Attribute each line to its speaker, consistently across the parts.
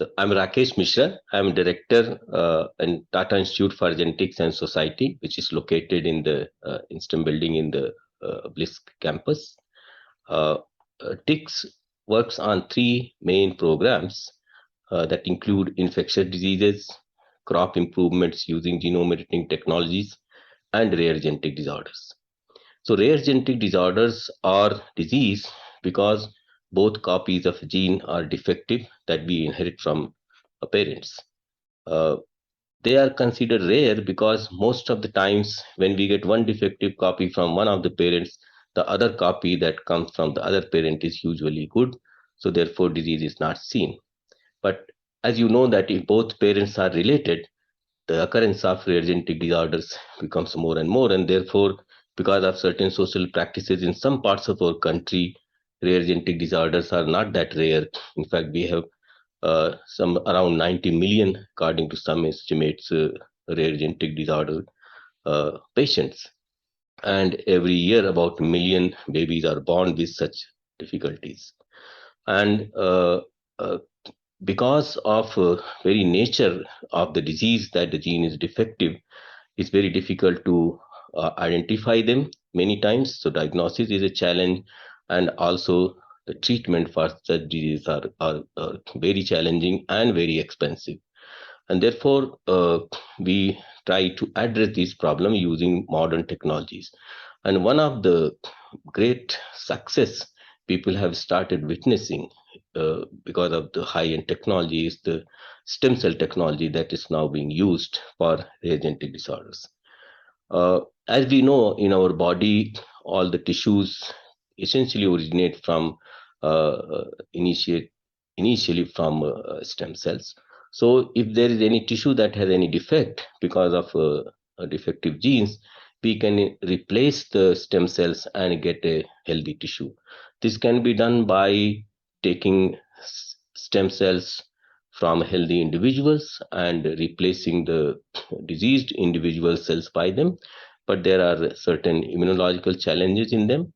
Speaker 1: So I'm Rakesh Mishra. I'm director in Tata Institute for Genetics and Society, which is located in the InStem building in the BLiSC campus. Uh, TIGS works on three main programs that include infectious diseases, crop improvements using genome editing technologies, and rare genetic disorders. So rare genetic disorders are disease because both copies of a gene are defective that we inherit from our parents. Uh, they are considered rare because most of the times when we get one defective copy from one of the parents, the other copy that comes from the other parent is usually good. So therefore disease is not seen. But as you know that if both parents are related, the occurrence of rare genetic disorders becomes more and more, and therefore because of certain social practices in some parts of our country, rare genetic disorders are not that rare. In fact, we have some around 90 million, according to some estimates, rare genetic disorder patients, and every year about a million babies are born with such difficulties. And because of very nature of the disease that the gene is defective, it's very difficult to identify them many times. So diagnosis is a challenge, and also the treatment for such diseases are very challenging and very expensive. And therefore, we try to address this problem using modern technologies. And one of the great success people have started witnessing because of the high-end technology is the stem cell technology that is now being used for rare genetic disorders. As we know, in our body, all the tissues essentially originate from initiate initially from stem cells. So, if there is any tissue that has any defect because of defective genes, we can replace the stem cells and get a healthy tissue. This can be done by taking stem cells from healthy individuals and replacing the diseased individual cells by them. But there are certain immunological challenges in them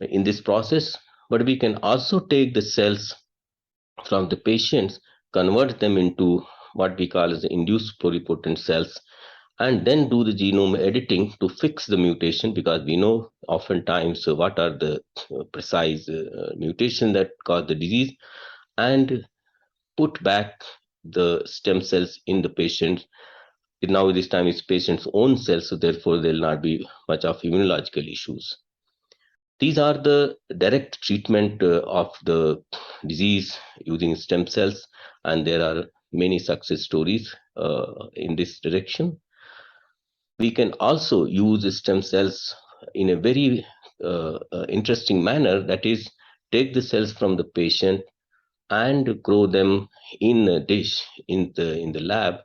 Speaker 1: in this process. But we can also take the cells from the patients, convert them into what we call as induced pluripotent cells, and then do the genome editing to fix the mutation, because we know oftentimes what are the precise mutation that cause the disease, and put back the stem cells in the patient. Now this time it's patient's own cells, so therefore there will not be much of immunological issues. These are the direct treatment of the disease using stem cells, and there are many success stories in this direction. We can also use stem cells in a very interesting manner, that is, take the cells from the patient and grow them in a dish in the lab,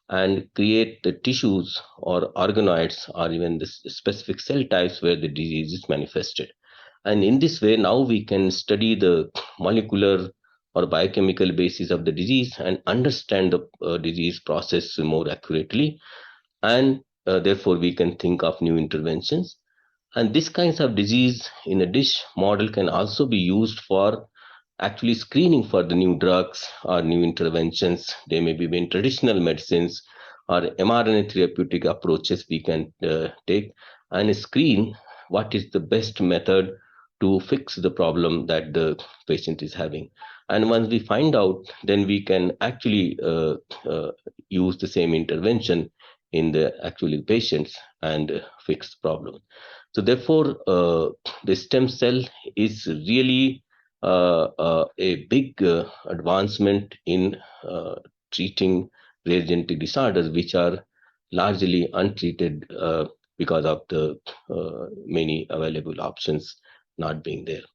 Speaker 1: and create the tissues or organoids or even the specific cell types where the disease is manifested. And in this way, now we can study the molecular or biochemical basis of the disease and understand the disease process more accurately, and therefore we can think of new interventions. And this kinds of disease in a dish model can also be used for actually screening for the new drugs or new interventions. They may be in traditional medicines or mRNA therapeutic approaches we can take and screen what is the best method to fix the problem that the patient is having. And once we find out, then we can actually use the same intervention in the actual patients and fix the problem. So therefore, the stem cell is really a big advancement in treating rare genetic disorders, which are largely untreated because of the many available options not being there.